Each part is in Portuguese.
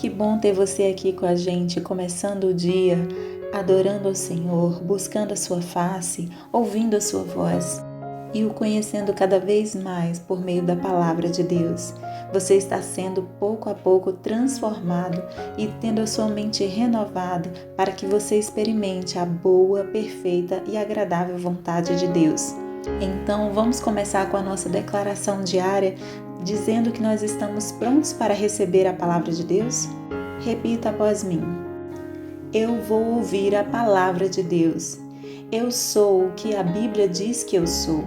Que bom ter você aqui com a gente, começando o dia, adorando ao Senhor, buscando a sua face, ouvindo a sua voz e o conhecendo cada vez mais por meio da palavra de Deus. Você está sendo pouco a pouco transformado e tendo a sua mente renovada para que você experimente a boa, perfeita e agradável vontade de Deus. Então, vamos começar com a nossa declaração diária, dizendo que nós estamos prontos para receber a palavra de Deus? Repita após mim. Eu vou ouvir a palavra de Deus. Eu sou o que a Bíblia diz que eu sou.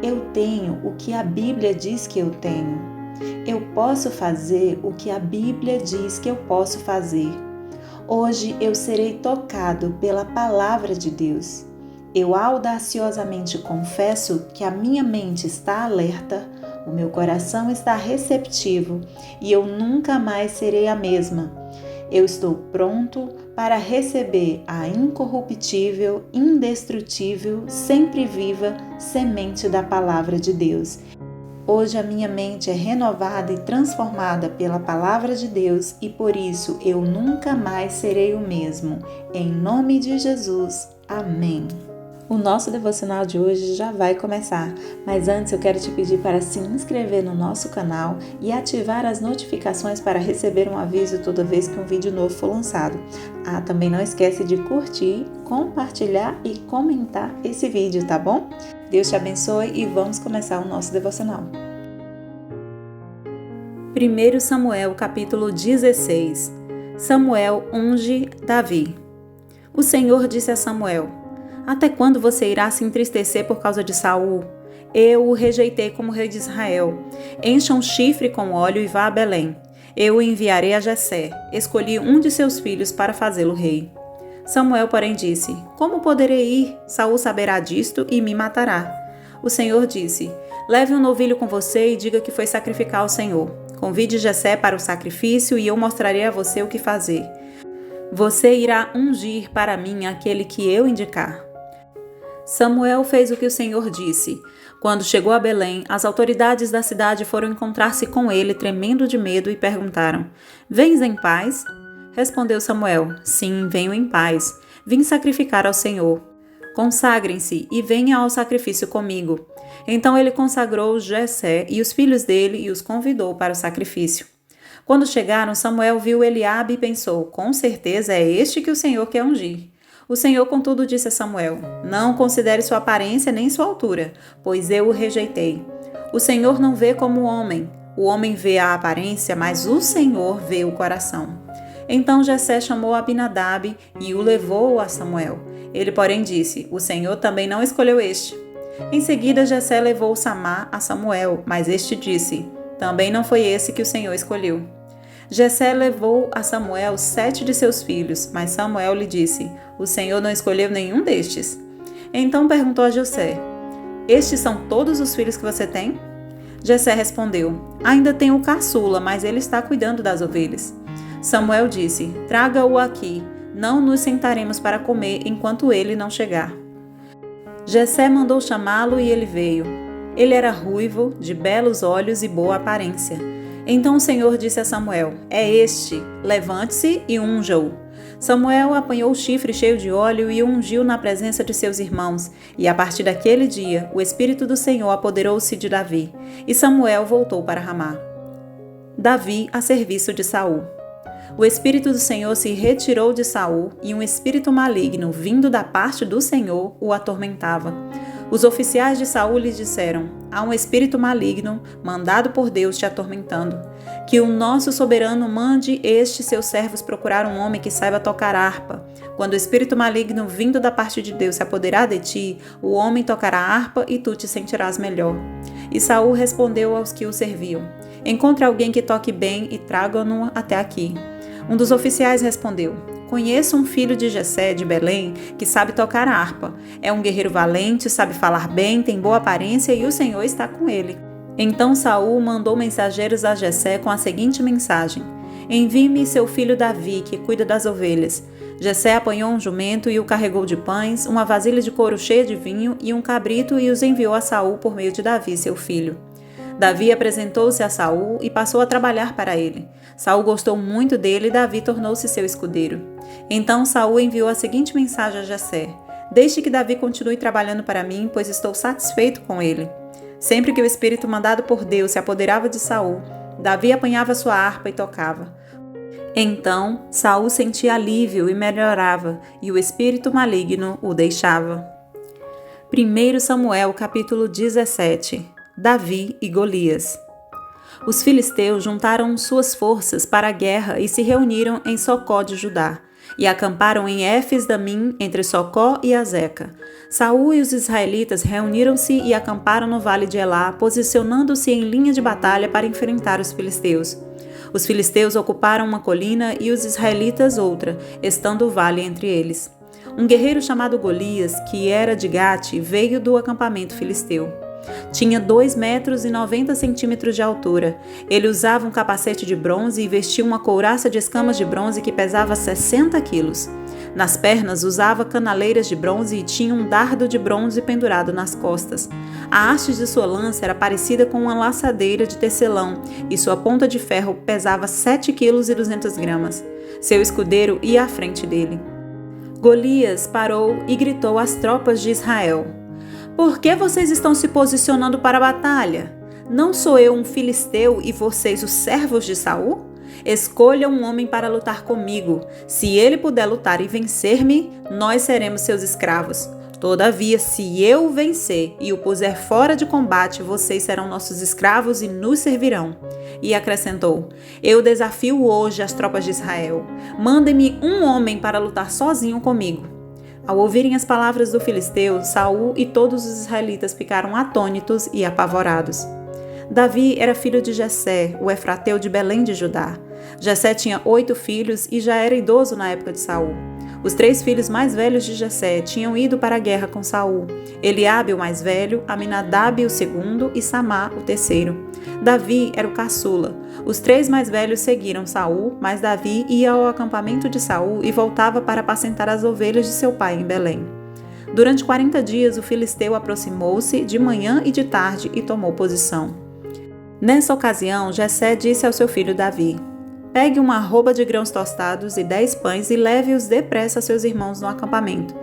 Eu tenho o que a Bíblia diz que eu tenho. Eu posso fazer o que a Bíblia diz que eu posso fazer. Hoje eu serei tocado pela palavra de Deus. Eu audaciosamente confesso que a minha mente está alerta, o meu coração está receptivo e eu nunca mais serei a mesma. Eu estou pronto para receber a incorruptível, indestrutível, sempre viva semente da palavra de Deus. Hoje a minha mente é renovada e transformada pela palavra de Deus e por isso eu nunca mais serei o mesmo. Em nome de Jesus. Amém. O nosso devocional de hoje já vai começar, mas antes eu quero te pedir para se inscrever no nosso canal e ativar as notificações para receber um aviso toda vez que um vídeo novo for lançado. Também não esquece de curtir, compartilhar e comentar esse vídeo, tá bom? Deus te abençoe e vamos começar o nosso devocional. 1 Samuel capítulo 16. Samuel unge Davi. O Senhor disse a Samuel: até quando você irá se entristecer por causa de Saul? Eu o rejeitei como rei de Israel. Encha um chifre com óleo e vá a Belém. Eu o enviarei a Jessé. Escolhi um de seus filhos para fazê-lo rei. Samuel, porém, disse: como poderei ir? Saul saberá disto e me matará. O Senhor disse: leve um novilho com você e diga que foi sacrificar ao Senhor. Convide Jessé para o sacrifício e eu mostrarei a você o que fazer. Você irá ungir para mim aquele que eu indicar. Samuel fez o que o Senhor disse. Quando chegou a Belém, as autoridades da cidade foram encontrar-se com ele, tremendo de medo, e perguntaram: vens em paz? Respondeu Samuel: sim, venho em paz. Vim sacrificar ao Senhor. Consagrem-se e venham ao sacrifício comigo. Então ele consagrou Jessé e os filhos dele e os convidou para o sacrifício. Quando chegaram, Samuel viu Eliabe e pensou: com certeza é este que o Senhor quer ungir. O Senhor, contudo, disse a Samuel: não considere sua aparência nem sua altura, pois eu o rejeitei. O Senhor não vê como o homem vê a aparência, mas o Senhor vê o coração. Então Jessé chamou Abinadab e o levou a Samuel. Ele, porém, disse: o Senhor também não escolheu este. Em seguida, Jessé levou Samá a Samuel, mas este disse: também não foi esse que o Senhor escolheu. Jessé levou a Samuel 7 de seus filhos, mas Samuel lhe disse: o Senhor não escolheu nenhum destes. Então perguntou a Jessé: estes são todos os filhos que você tem? Jessé respondeu: ainda tenho o caçula, mas ele está cuidando das ovelhas. Samuel disse: traga-o aqui, não nos sentaremos para comer enquanto ele não chegar. Jessé mandou chamá-lo e ele veio. Ele era ruivo, de belos olhos e boa aparência. Então o Senhor disse a Samuel: é este, levante-se e unja-o. Samuel apanhou o chifre cheio de óleo e o ungiu na presença de seus irmãos, e a partir daquele dia o Espírito do Senhor apoderou-se de Davi, e Samuel voltou para Ramá. Davi a serviço de Saul. O Espírito do Senhor se retirou de Saul, e um espírito maligno, vindo da parte do Senhor, o atormentava. Os oficiais de Saul lhe disseram: há um espírito maligno, mandado por Deus, te atormentando. Que o nosso soberano mande estes seus servos procurar um homem que saiba tocar harpa. Quando o espírito maligno vindo da parte de Deus se apoderar de ti, o homem tocará harpa e tu te sentirás melhor. E Saul respondeu aos que o serviam: encontre alguém que toque bem e traga-no até aqui. Um dos oficiais respondeu: conheço um filho de Jessé, de Belém, que sabe tocar a harpa. É um guerreiro valente, sabe falar bem, tem boa aparência e o Senhor está com ele. Então Saul mandou mensageiros a Jessé com a seguinte mensagem: envie-me seu filho Davi, que cuida das ovelhas. Jessé apanhou um jumento e o carregou de pães, uma vasilha de couro cheia de vinho e um cabrito e os enviou a Saul por meio de Davi, seu filho. Davi apresentou-se a Saul e passou a trabalhar para ele. Saul gostou muito dele e Davi tornou-se seu escudeiro. Então Saul enviou a seguinte mensagem a Jessé: Deixe que Davi continue trabalhando para mim, pois estou satisfeito com ele. Sempre que o espírito mandado por Deus se apoderava de Saul, Davi apanhava sua harpa e tocava. Então Saul sentia alívio e melhorava, e o espírito maligno o deixava. 1 Samuel capítulo 17. Davi e Golias. Os filisteus juntaram suas forças para a guerra e se reuniram em Socó de Judá, e acamparam em Éfes-Damim, entre Socó e Azeca. Saul e os israelitas reuniram-se e acamparam no vale de Elá, posicionando-se em linha de batalha para enfrentar os filisteus. Os filisteus ocuparam uma colina e os israelitas outra, estando o vale entre eles. Um guerreiro chamado Golias, que era de Gate, veio do acampamento filisteu. Tinha 2,90 metros de altura. Ele usava um capacete de bronze e vestia uma couraça de escamas de bronze que pesava 60 quilos. Nas pernas usava canaleiras de bronze e tinha um dardo de bronze pendurado nas costas. A haste de sua lança era parecida com uma laçadeira de tecelão e sua ponta de ferro pesava 7,2 kg. Seu escudeiro ia à frente dele. Golias parou e gritou às tropas de Israel: Por que vocês estão se posicionando para a batalha? Não sou eu um filisteu e vocês os servos de Saul? Escolha um homem para lutar comigo. Se ele puder lutar e vencer-me, nós seremos seus escravos. Todavia, se eu o vencer e o puser fora de combate, vocês serão nossos escravos e nos servirão. E acrescentou: Eu desafio hoje as tropas de Israel. Mandem-me um homem para lutar sozinho comigo. Ao ouvirem as palavras do filisteu, Saul e todos os israelitas ficaram atônitos e apavorados. Davi era filho de Jessé, o efrateu de Belém de Judá. Jessé tinha 8 filhos e já era idoso na época de Saul. Os 3 filhos mais velhos de Jessé tinham ido para a guerra com Saul: Eliabe, o mais velho, Aminadab, o segundo, e Samá, o terceiro. Davi era o caçula. Os 3 mais velhos seguiram Saul, mas Davi ia ao acampamento de Saul e voltava para apacentar as ovelhas de seu pai em Belém. Durante 40 dias, o filisteu aproximou-se de manhã e de tarde e tomou posição. Nessa ocasião, Jessé disse ao seu filho Davi: Pegue uma arroba de grãos tostados e 10 pães e leve-os depressa a seus irmãos no acampamento.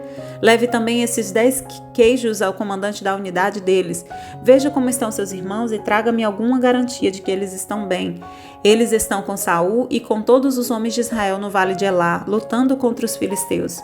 Leve também esses 10 queijos ao comandante da unidade deles. Veja como estão seus irmãos e traga-me alguma garantia de que eles estão bem. Eles estão com Saul e com todos os homens de Israel no vale de Elá, lutando contra os filisteus.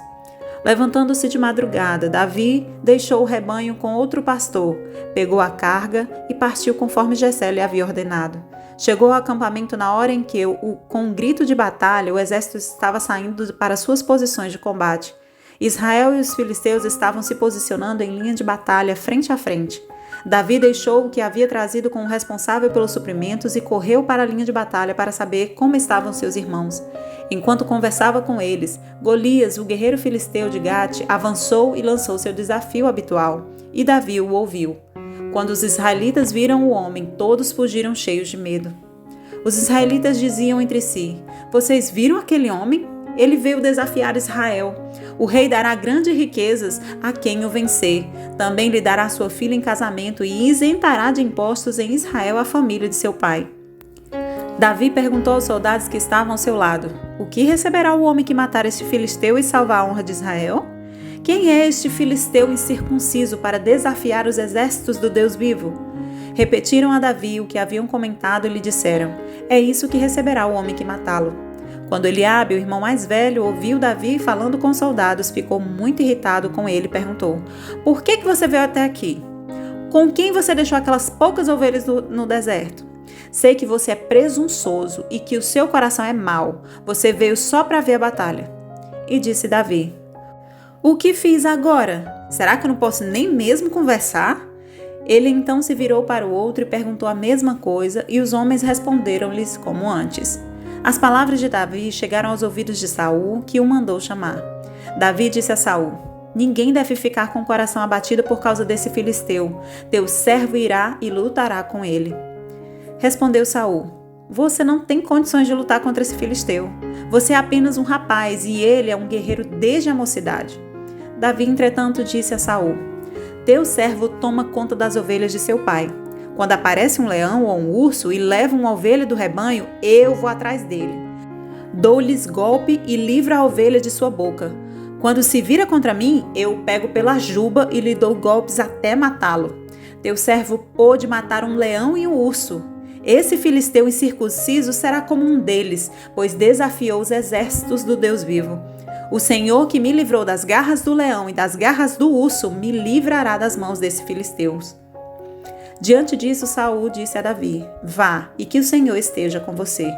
Levantando-se de madrugada, Davi deixou o rebanho com outro pastor, pegou a carga e partiu conforme Jessé lhe havia ordenado. Chegou ao acampamento na hora em que, com um grito de batalha, o exército estava saindo para suas posições de combate. Israel e os filisteus estavam se posicionando em linha de batalha frente a frente. Davi deixou o que havia trazido com o responsável pelos suprimentos e correu para a linha de batalha para saber como estavam seus irmãos. Enquanto conversava com eles, Golias, o guerreiro filisteu de Gate, avançou e lançou seu desafio habitual, e Davi o ouviu. Quando os israelitas viram o homem, todos fugiram cheios de medo. Os israelitas diziam entre si: Vocês viram aquele homem? Ele veio desafiar Israel. O rei dará grandes riquezas a quem o vencer. Também lhe dará sua filha em casamento e isentará de impostos em Israel a família de seu pai. Davi perguntou aos soldados que estavam ao seu lado: O que receberá o homem que matar este filisteu e salvar a honra de Israel? Quem é este filisteu incircunciso para desafiar os exércitos do Deus vivo? Repetiram a Davi o que haviam comentado e lhe disseram: É isso que receberá o homem que matá-lo. Quando Eliabe, o irmão mais velho, ouviu Davi falando com os soldados, ficou muito irritado com ele e perguntou: Por que você veio até aqui? Com quem você deixou aquelas poucas ovelhas no deserto? Sei que você é presunçoso e que o seu coração é mau. Você veio só para ver a batalha. E disse Davi: O que fiz agora? Será que eu não posso nem mesmo conversar? Ele então se virou para o outro e perguntou a mesma coisa, e os homens responderam-lhes como antes. As palavras de Davi chegaram aos ouvidos de Saul, que o mandou chamar. Davi disse a Saul: Ninguém deve ficar com o coração abatido por causa desse filisteu. Teu servo irá e lutará com ele. Respondeu Saul: Você não tem condições de lutar contra esse filisteu. Você é apenas um rapaz e ele é um guerreiro desde a mocidade. Davi, entretanto, disse a Saul: Teu servo toma conta das ovelhas de seu pai. Quando aparece um leão ou um urso e leva uma ovelha do rebanho, eu vou atrás dele. Dou-lhes golpe e livro a ovelha de sua boca. Quando se vira contra mim, eu o pego pela juba e lhe dou golpes até matá-lo. Teu servo pôde matar um leão e um urso. Esse filisteu incircunciso será como um deles, pois desafiou os exércitos do Deus vivo. O Senhor que me livrou das garras do leão e das garras do urso me livrará das mãos desse filisteu. Diante disso, Saul disse a Davi: Vá, e que o Senhor esteja com você.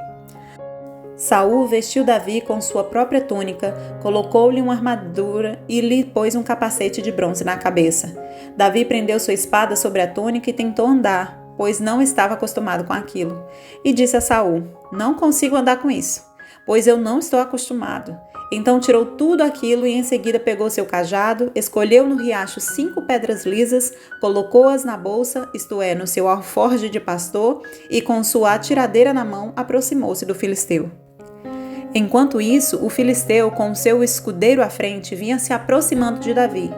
Saul vestiu Davi com sua própria túnica, colocou-lhe uma armadura e lhe pôs um capacete de bronze na cabeça. Davi prendeu sua espada sobre a túnica e tentou andar, pois não estava acostumado com aquilo. E disse a Saul: Não consigo andar com isso, pois eu não estou acostumado. Então tirou tudo aquilo e em seguida pegou seu cajado, escolheu no riacho 5 pedras lisas, colocou-as na bolsa, isto é, no seu alforje de pastor, e com sua atiradeira na mão aproximou-se do filisteu. Enquanto isso, o filisteu, com seu escudeiro à frente, vinha se aproximando de Davi.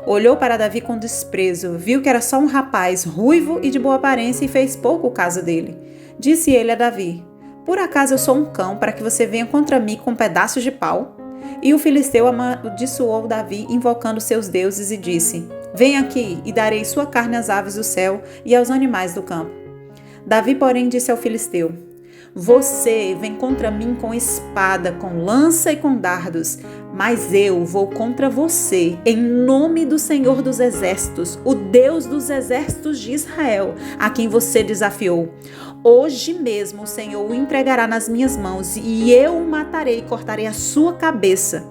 Olhou para Davi com desprezo, viu que era só um rapaz ruivo e de boa aparência e fez pouco caso dele. Disse ele a Davi: Por acaso eu sou um cão para que você venha contra mim com pedaços de pau? E o filisteu amaldiçoou Davi, invocando seus deuses, e disse: Venha aqui, e darei sua carne às aves do céu e aos animais do campo. Davi, porém, disse ao filisteu: Você vem contra mim com espada, com lança e com dardos, mas eu vou contra você, em nome do Senhor dos Exércitos, o Deus dos exércitos de Israel, a quem você desafiou. Hoje mesmo o Senhor o entregará nas minhas mãos, e eu o matarei e cortarei a sua cabeça.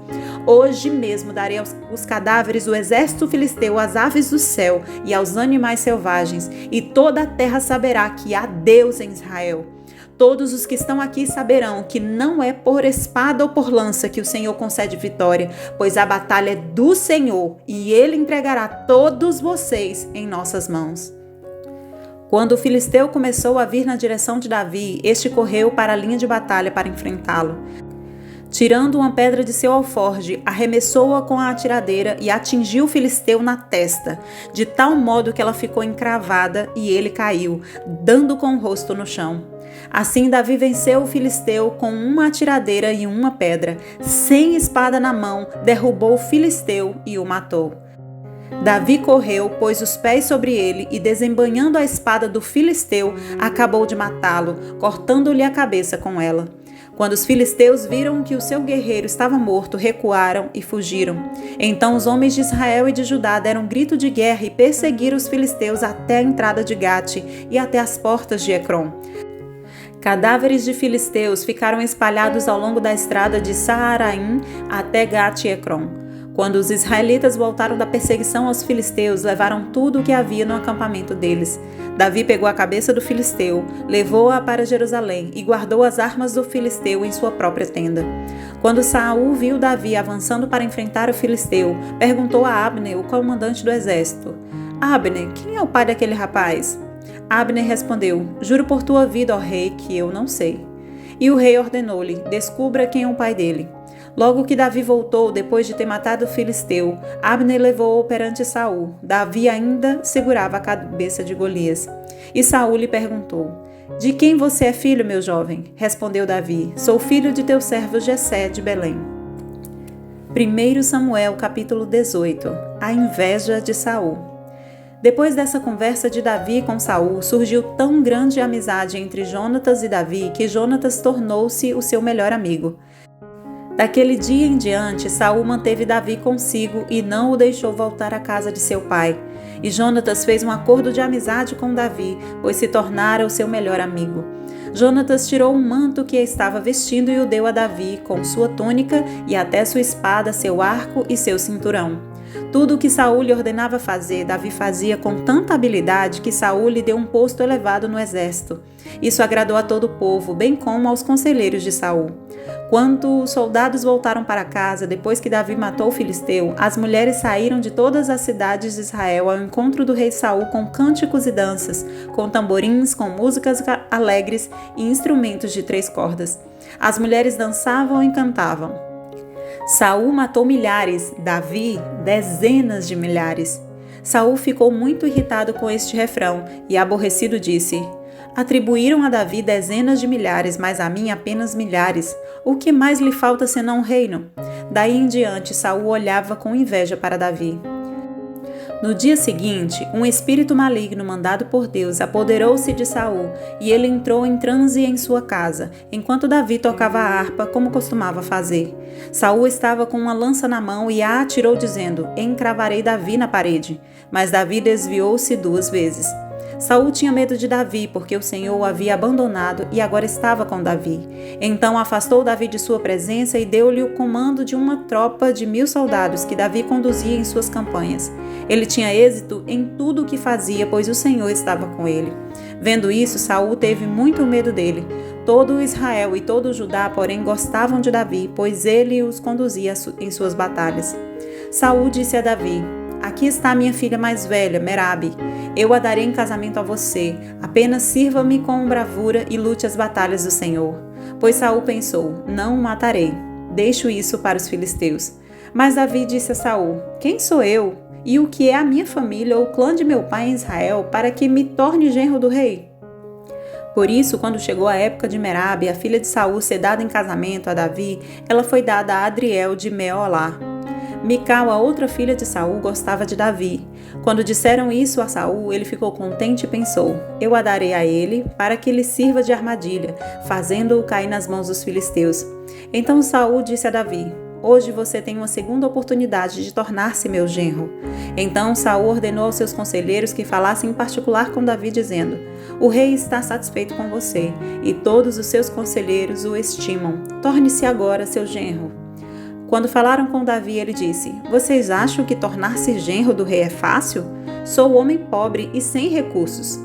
Hoje mesmo darei os cadáveres do exército filisteu às aves do céu e aos animais selvagens, e toda a terra saberá que há Deus em Israel. Todos os que estão aqui saberão que não é por espada ou por lança que o Senhor concede vitória, pois a batalha é do Senhor, e Ele entregará todos vocês em nossas mãos. Quando o filisteu começou a vir na direção de Davi, este correu para a linha de batalha para enfrentá-lo. Tirando uma pedra de seu alforje, arremessou-a com a atiradeira e atingiu o filisteu na testa, de tal modo que ela ficou encravada e ele caiu, dando com o rosto no chão. Assim Davi venceu o filisteu com uma atiradeira e uma pedra. Sem espada na mão, derrubou o filisteu e o matou. Davi correu, pôs os pés sobre ele e, desembainhando a espada do filisteu, acabou de matá-lo, cortando-lhe a cabeça com ela. Quando os filisteus viram que o seu guerreiro estava morto, recuaram e fugiram. Então os homens de Israel e de Judá deram um grito de guerra e perseguiram os filisteus até a entrada de Gate e até as portas de Ecrom. Cadáveres de filisteus ficaram espalhados ao longo da estrada de Saaraim até Gate e Ecrom. Quando os israelitas voltaram da perseguição aos filisteus, levaram tudo o que havia no acampamento deles. Davi pegou a cabeça do filisteu, levou-a para Jerusalém e guardou as armas do filisteu em sua própria tenda. Quando Saul viu Davi avançando para enfrentar o filisteu, perguntou a Abner, o comandante do exército: Abner, quem é o pai daquele rapaz? Abner respondeu: Juro por tua vida, ó rei, que eu não sei. E o rei ordenou-lhe: Descubra quem é o pai dele. Logo que Davi voltou, depois de ter matado o filisteu, Abner levou-o perante Saul. Davi ainda segurava a cabeça de Golias. E Saul lhe perguntou: De quem você é filho, meu jovem? Respondeu Davi: Sou filho de teu servo Jessé de Belém. 1 Samuel capítulo 18. A inveja de Saul. Depois dessa conversa de Davi com Saul, surgiu tão grande amizade entre Jonatas e Davi que Jonatas tornou-se o seu melhor amigo. Daquele dia em diante, Saul manteve Davi consigo e não o deixou voltar à casa de seu pai. E Jonatas fez um acordo de amizade com Davi, pois se tornara o seu melhor amigo. Jonatas tirou um manto que estava vestindo e o deu a Davi, com sua túnica e até sua espada, seu arco e seu cinturão. Tudo o que Saul lhe ordenava fazer, Davi fazia com tanta habilidade que Saul lhe deu um posto elevado no exército. Isso agradou a todo o povo, bem como aos conselheiros de Saul. Quando os soldados voltaram para casa, depois que Davi matou o filisteu, as mulheres saíram de todas as cidades de Israel ao encontro do rei Saul com cânticos e danças, com tamborins, com músicas alegres e instrumentos de 3 cordas. As mulheres dançavam e cantavam. Saul matou milhares, Davi dezenas de milhares. Saul ficou muito irritado com este refrão e, aborrecido, disse: Atribuíram a Davi dezenas de milhares, mas a mim apenas milhares. O que mais lhe falta senão um reino? Daí em diante, Saul olhava com inveja para Davi. No dia seguinte, um espírito maligno mandado por Deus apoderou-se de Saul e ele entrou em transe em sua casa, enquanto Davi tocava a harpa como costumava fazer. Saul estava com uma lança na mão e a atirou dizendo: Encravarei Davi na parede. Mas Davi desviou-se 2 vezes. Saul tinha medo de Davi, porque o Senhor o havia abandonado e agora estava com Davi. Então afastou Davi de sua presença e deu-lhe o comando de uma tropa de 1000 soldados que Davi conduzia em suas campanhas. Ele tinha êxito em tudo o que fazia, pois o Senhor estava com ele. Vendo isso, Saul teve muito medo dele. Todo Israel e todo Judá, porém, gostavam de Davi, pois ele os conduzia em suas batalhas. Saul disse a Davi: Aqui está minha filha mais velha, Merabe. Eu a darei em casamento a você. Apenas sirva-me com bravura e lute as batalhas do Senhor. Pois Saul pensou: Não o matarei. Deixo isso para os filisteus. Mas Davi disse a Saul: Quem sou eu? E o que é a minha família ou o clã de meu pai em Israel para que me torne genro do rei? Por isso, quando chegou a época de Merabe, a filha de Saul, ser dada em casamento a Davi, ela foi dada a Adriel de Meolá. Mical, a outra filha de Saul, gostava de Davi. Quando disseram isso a Saul, ele ficou contente e pensou: Eu a darei a ele para que lhe sirva de armadilha, fazendo-o cair nas mãos dos filisteus. Então Saul disse a Davi: Hoje você tem uma segunda oportunidade de tornar-se meu genro. Então Saul ordenou aos seus conselheiros que falassem em particular com Davi, dizendo: O rei está satisfeito com você, e todos os seus conselheiros o estimam. Torne-se agora seu genro. Quando falaram com Davi, ele disse: Vocês acham que tornar-se genro do rei é fácil? Sou homem pobre e sem recursos.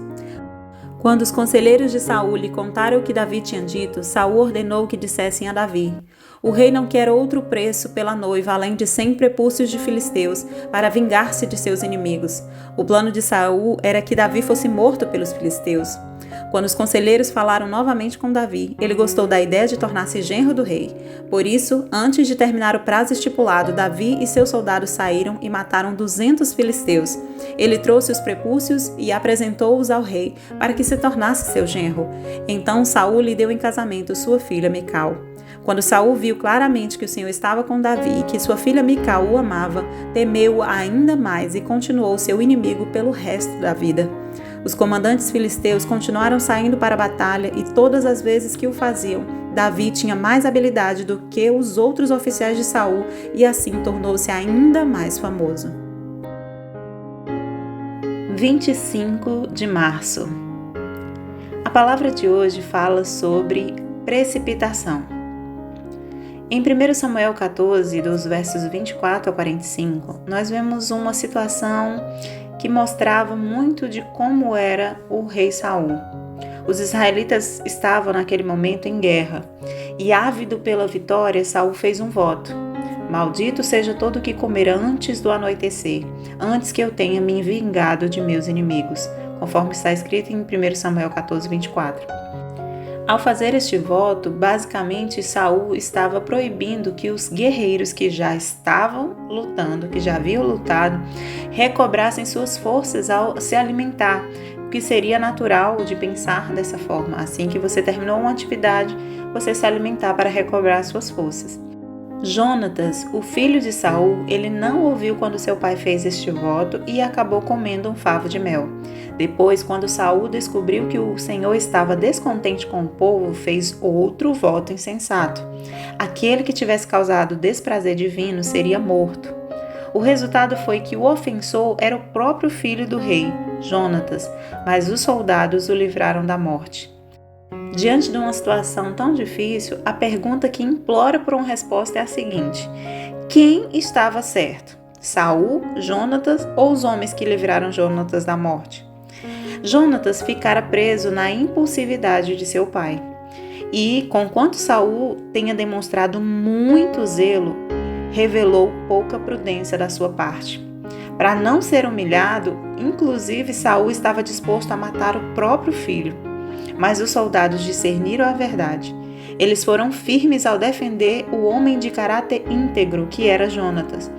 Quando os conselheiros de Saul lhe contaram o que Davi tinha dito, Saul ordenou que dissessem a Davi: O rei não quer outro preço pela noiva, além de 100 prepúcios de filisteus, para vingar-se de seus inimigos. O plano de Saul era que Davi fosse morto pelos filisteus. Quando os conselheiros falaram novamente com Davi, ele gostou da ideia de tornar-se genro do rei. Por isso, antes de terminar o prazo estipulado, Davi e seus soldados saíram e mataram 200 filisteus. Ele trouxe os prepúcios e apresentou-os ao rei para que se tornasse seu genro. Então Saul lhe deu em casamento sua filha Mical. Quando Saul viu claramente que o Senhor estava com Davi e que sua filha Mical o amava, temeu-o ainda mais e continuou seu inimigo pelo resto da vida. Os comandantes filisteus continuaram saindo para a batalha e todas as vezes que o faziam, Davi tinha mais habilidade do que os outros oficiais de Saul e assim tornou-se ainda mais famoso. 25 de março. A palavra de hoje fala sobre precipitação. Em 1 Samuel 14, dos versos 24 a 45, nós vemos uma situação que mostrava muito de como era o rei Saul. Os israelitas estavam naquele momento em guerra, e ávido pela vitória, Saul fez um voto: Maldito seja todo o que comer antes do anoitecer, antes que eu tenha me vingado de meus inimigos, conforme está escrito em 1 Samuel 14, 24. Ao fazer este voto, basicamente Saul estava proibindo que os guerreiros que já estavam lutando, que já haviam lutado, recobrassem suas forças ao se alimentar, o que seria natural de pensar dessa forma. Assim que você terminou uma atividade, você se alimentar para recobrar suas forças. Jonatas, o filho de Saul, ele não ouviu quando seu pai fez este voto e acabou comendo um favo de mel. Depois, quando Saul descobriu que o Senhor estava descontente com o povo, fez outro voto insensato. Aquele que tivesse causado desprazer divino seria morto. O resultado foi que o ofensor era o próprio filho do rei, Jonatas, mas os soldados o livraram da morte. Diante de uma situação tão difícil, a pergunta que implora por uma resposta é a seguinte: quem estava certo? Saul, Jonatas ou os homens que livraram Jonatas da morte? Jonatas ficara preso na impulsividade de seu pai. E, conquanto Saul tenha demonstrado muito zelo, revelou pouca prudência da sua parte. Para não ser humilhado, inclusive Saul estava disposto a matar o próprio filho. Mas os soldados discerniram a verdade. Eles foram firmes ao defender o homem de caráter íntegro que era Jonatas.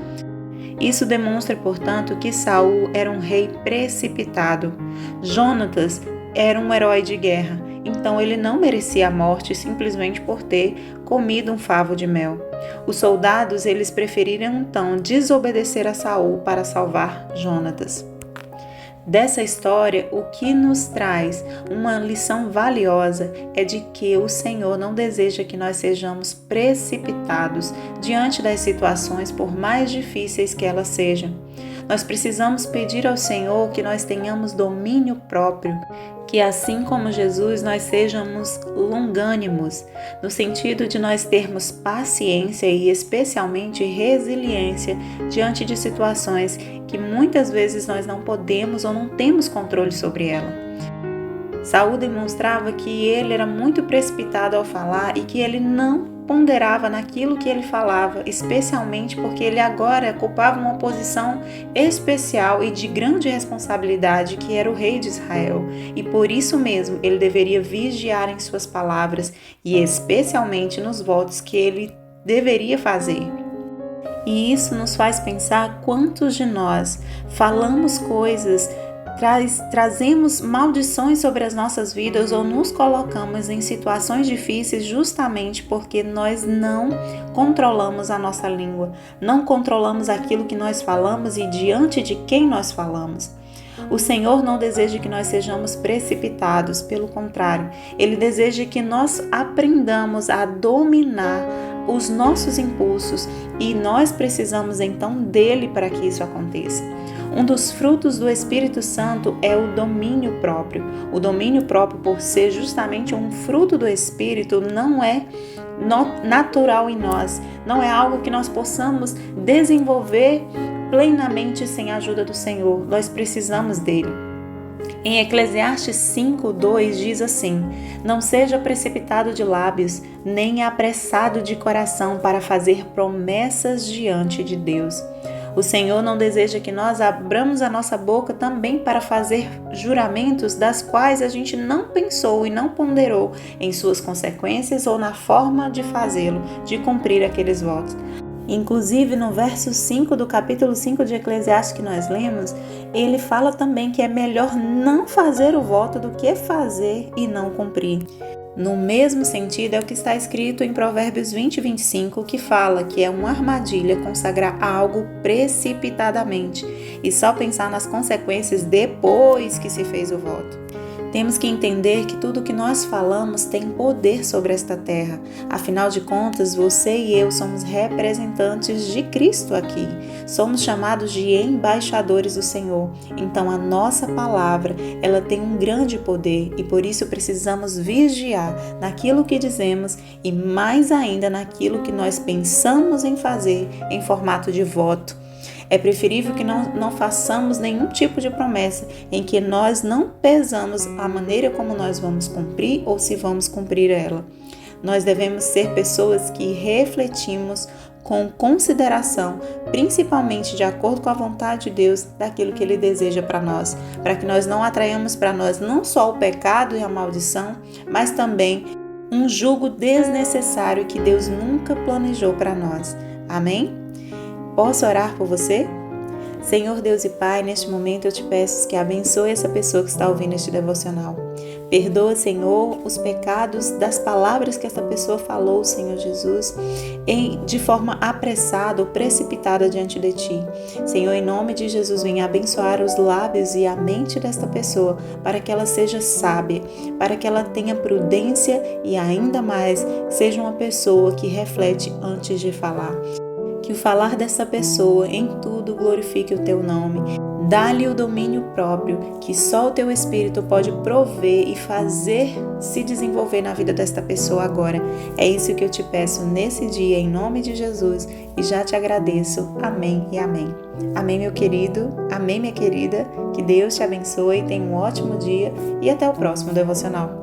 Isso demonstra, portanto, que Saul era um rei precipitado. Jonatas era um herói de guerra, então ele não merecia a morte simplesmente por ter comido um favo de mel. Os soldados, eles preferiram então desobedecer a Saul para salvar Jonatas. Dessa história, o que nos traz uma lição valiosa é de que o Senhor não deseja que nós sejamos precipitados diante das situações, por mais difíceis que elas sejam. Nós precisamos pedir ao Senhor que nós tenhamos domínio próprio, que assim como Jesus nós sejamos longânimos, no sentido de nós termos paciência e especialmente resiliência diante de situações que muitas vezes nós não podemos ou não temos controle sobre ela. Saul demonstrava que ele era muito precipitado ao falar e que ele não ponderava naquilo que ele falava, especialmente porque ele agora ocupava uma posição especial e de grande responsabilidade, que era o rei de Israel, e por isso mesmo ele deveria vigiar em suas palavras e especialmente nos votos que ele deveria fazer. E isso nos faz pensar quantos de nós falamos coisas, trazemos maldições sobre as nossas vidas ou nos colocamos em situações difíceis justamente porque nós não controlamos a nossa língua, não controlamos aquilo que nós falamos e diante de quem nós falamos. O Senhor não deseja que nós sejamos precipitados, pelo contrário, Ele deseja que nós aprendamos a dominar os nossos impulsos e nós precisamos então dele para que isso aconteça. Um dos frutos do Espírito Santo é o domínio próprio. O domínio próprio, por ser justamente um fruto do Espírito, não é natural em nós, não é algo que nós possamos desenvolver plenamente sem a ajuda do Senhor. Nós precisamos dele. Em Eclesiastes 5:2 diz assim: não seja precipitado de lábios, nem apressado de coração para fazer promessas diante de Deus. O Senhor não deseja que nós abramos a nossa boca também para fazer juramentos das quais a gente não pensou e não ponderou em suas consequências ou na forma de fazê-lo, de cumprir aqueles votos. Inclusive, no verso 5 do capítulo 5 de Eclesiastes que nós lemos, ele fala também que é melhor não fazer o voto do que fazer e não cumprir. No mesmo sentido é o que está escrito em Provérbios 20:25, que fala que é uma armadilha consagrar algo precipitadamente e só pensar nas consequências depois que se fez o voto. Temos que entender que tudo que nós falamos tem poder sobre esta terra. Afinal de contas, você e eu somos representantes de Cristo aqui. Somos chamados de embaixadores do Senhor. Então a nossa palavra, ela tem um grande poder e por isso precisamos vigiar naquilo que dizemos e mais ainda naquilo que nós pensamos em fazer em formato de voto. É preferível que não façamos nenhum tipo de promessa em que nós não pesamos a maneira como nós vamos cumprir ou se vamos cumprir ela. Nós devemos ser pessoas que refletimos com consideração, principalmente de acordo com a vontade de Deus, daquilo que Ele deseja para nós, para que nós não atraímos para nós não só o pecado e a maldição, mas também um jugo desnecessário que Deus nunca planejou para nós. Amém? Posso orar por você? Senhor Deus e Pai, neste momento eu te peço que abençoe essa pessoa que está ouvindo este devocional. Perdoa, Senhor, os pecados das palavras que essa pessoa falou, Senhor Jesus, de forma apressada ou precipitada diante de Ti. Senhor, em nome de Jesus, venha abençoar os lábios e a mente desta pessoa para que ela seja sábia, para que ela tenha prudência e ainda mais seja uma pessoa que reflete antes de falar. Que o falar dessa pessoa em tudo glorifique o Teu nome. Dá-lhe o domínio próprio, que só o Teu Espírito pode prover e fazer se desenvolver na vida desta pessoa agora. É isso que eu te peço nesse dia, em nome de Jesus, e já te agradeço. Amém e amém. Amém, meu querido. Amém, minha querida. Que Deus te abençoe, tenha um ótimo dia e até o próximo devocional.